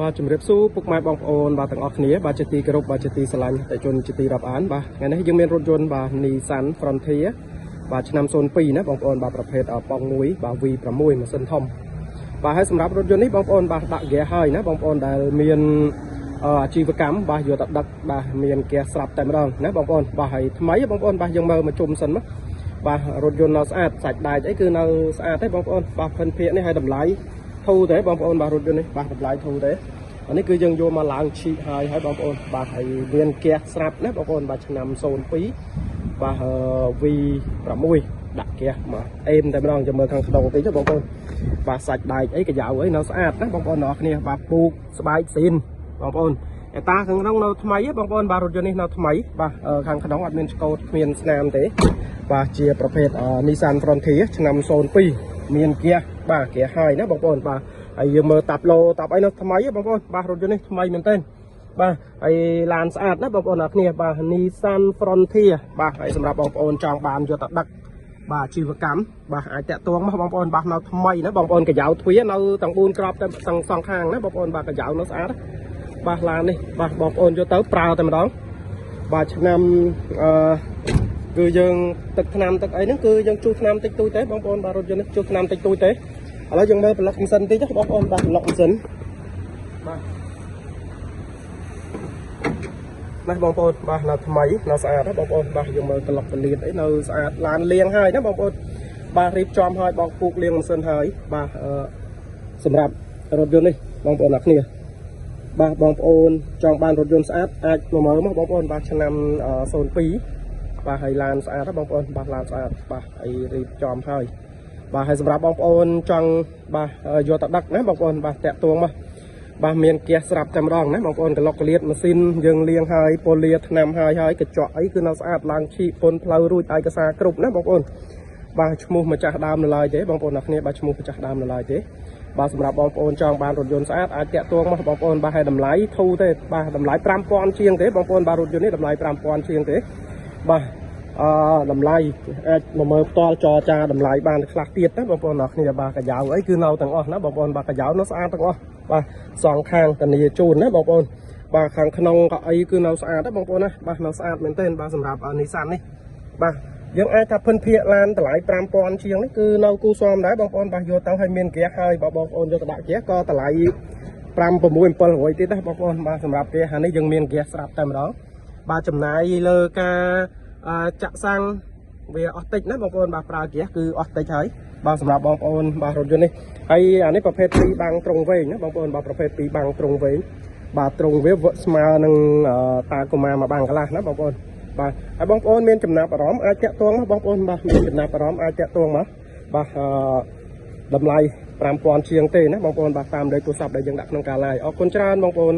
បាទជំរាបសួរពុកម៉ែបងប្អូនបាទទាំងអស់គ្នាបាទជាទីគោរពបាទជាទីស្រឡាញ់តែជនជាទីរាប់អានបាទថ្ងៃនេះយើងមានរថយន្តបាទ Nissan Frontier បាទឆ្នាំ02ណាបងប្អូនបាទប្រភេទប៉ង1បាទ V6 ម៉ាស៊ីនធំបាទហើយសម្រាប់រថយន្តនេះបងប្អូនបាទដាក់ហ្គាសហើយណាបងប្អូនដែលមានអាជីវកម្មបាទយកទៅដឹកបាទមានហ្គាសស្រាប់តែម្ដងណាបងប្អូនបាទហើយថ្មីបងប្អូនបាទយើងមើលមកជុំសិនមកបាទរថយន្តនៅស្អាតសាច់ដែកអីគឺនៅស្អាតទេបងប្អូនបាទភិនភាគនេះហើយតម្លៃធូរទេបងប្អូនបាទរថយន្តនេះបាទតម្លៃធូរទេអានេះគឺយើងយកមកឡើងឈីកហើយបងប្អូនបាទហើយមានហ្គាសស្រាប់ណាបងប្អូនបាទឆ្នាំ02បាទ V6 ដាក់ហ្គាសមកអេមតែម្ដងចាំមើលខាងក្នុងតិចបងប្អូនបាទសាច់ដែកអីកាយ៉ៅអីនៅស្អាតណាបងប្អូនទាំងអស់គ្នាបាទពូកស្បែកស៊ីនបងប្អូនអេតាខាងក្នុងនៅថ្មីបងប្អូនបាទរថយន្តនេះនៅថ្មីបាទខាងក្នុងអត់មានឆ្កូតគ្មានស្នាមទេបាទជាប្រភេទ Nissan Frontier ឆ្នាំ02មានហ្គាសបាទហ្គាសហើយណាបងប្អូនបាទហើយយើងមើលតាប់ឡូតាប់អីនៅថ្មីបងប្អូនបាទរថយន្តនេះថ្មីមែនទែនបាទហើយឡានស្អាតណាបងប្អូនអ្នកគ្នាបាទ Nissan Frontier បាទហើយសម្រាប់បងប្អូនចង់បានយកទៅដឹកបាទអាជីវកម្មបាទអាចតាក់ទងមកបងប្អូនបាទនៅថ្មីណាបងប្អូនកាយ៉ៅទ្វារនៅទាំង4ក្របទាំងសងខាងណាបងប្អូនបាទកាយ៉ៅនៅស្អាតបាទឡាននេះបាទបងប្អូនយកទៅប្រើតែម្ដងបាទឆ្នាំគឺយើងទឹកថ្នាំទឹកអីហ្នឹងគឺយើងជួសថ្នាំតិចតួចទេបងប្អូនបាទរថយន្តនេះជួសថ្នាំតិចតួចទេឥឡូវយើងមើលប្លុកម៉ាស៊ីនតិចបងប្អូនបាទប្លុកម៉ាស៊ីនបាទណាបងប្អូនបាទនៅថ្មីនៅស្អាតណាបងប្អូនបាទយើងមើលប្លុកពលាតអីនៅស្អាតឡានលាងហើយណាបងប្អូនបាទរៀបចំហើយបងពូកលាងម៉ាស៊ីនហើយបាទសម្រាប់រថយន្តនេះបងប្អូនអ្នកគ្នាបាទបងប្អូនចង់បានរថយន្តស្អាតអាចមកមើលមកបងប្អូនបាទឆ្នាំ02បាទហើយឡានស្អាតណាបងប្អូនបាទឡានស្អាតបាទហើយរៀបចំហើយបាទហើយសម្រាប់បងប្អូនចង់បាទយកទៅដឹកណាបងប្អូនបាទតាក់ទងមកបាទមានហ្គាសស្រាប់តែម្ដងណាបងប្អូនកន្លុកកលៀតម៉ាស៊ីនយើងលាងហើយពណ៌លាថ្នាំហើយកញ្ចក់អីគឺនៅស្អាតឡើងឈីកពន្ធផ្លូវរួចឯកសារគ្រប់ណាបងប្អូនបាទឈ្មោះម្ចាស់ដើមនៅឡើយទេបងប្អូនអ្នកគ្នាបាទឈ្មោះម្ចាស់ដើមនៅឡើយទេបាទសម្រាប់បងប្អូនចង់បានរថយន្តស្អាតអាចតាក់ទងមកបងប្អូនបាទហើយតម្លៃធូរទេបាទតម្លៃ 5000 ជាងទេបងប្អូនបាទរថយន្តនេះតម្លៃ 5000 ជាងទេបាទតម្លៃអាចមកមើលផ្ទាល់ចរចាតម្លៃបានខ្លះទៀតណាបងប្អូនអ្នកគ្នាបាទកាយ៉ៅអីគឺនៅទាំងអស់ណាបងប្អូនបាទកាយ៉ៅនៅស្អាតទាំងអស់បាទសងខាងធានាជូនណាបងប្អូនបាទខាងក្នុងក៏អីគឺនៅស្អាតណាបងប្អូនណាបាទនៅស្អាតមែនទែនបាទសម្រាប់ Nissan នេះបាទយើងអាចថាភិនភាគឡានតម្លៃ 5000 ជាងនេះគឺនៅគូសមដែរបងប្អូនបាទយកទៅឲ្យមានហ្គាសហើយបងប្អូនយកទៅដាក់ហ្គាសក៏តម្លៃ 5-6-700 ទៀតដែរបងប្អូនបាទសម្រាប់ហ្គាសនេះយើងមានហ្គាសស្រាប់តែម្ដងបាទចំណាយលើការចាក់សាំងវាអស់តិចណាបងប្អូនបាទប្រើហ្គាសគឺអស់តិចហើយបាទសម្រាប់បងប្អូនបាទរថយន្តនេះហើយអានេះប្រភេទ2បាំងត្រង់វែងណាបងប្អូនបាទប្រភេទ2បាំងត្រង់វែងបាទត្រង់វាស្មើនឹងតាកុមារមួយបាំងកន្លះណាបងប្អូនបាទហើយបងប្អូនមានចំណាប់អារម្មណ៍អាចតាក់ទងមកបងប្អូនបាទមានចំណាប់អារម្មណ៍អាចតាក់ទងមកបាទតម្លៃ 5000 ជាងទេណាបងប្អូនបាទតាមលេខទូរស័ព្ទដែលយើងដាក់ក្នុងការ live អរគុណច្រើនបងប្អូន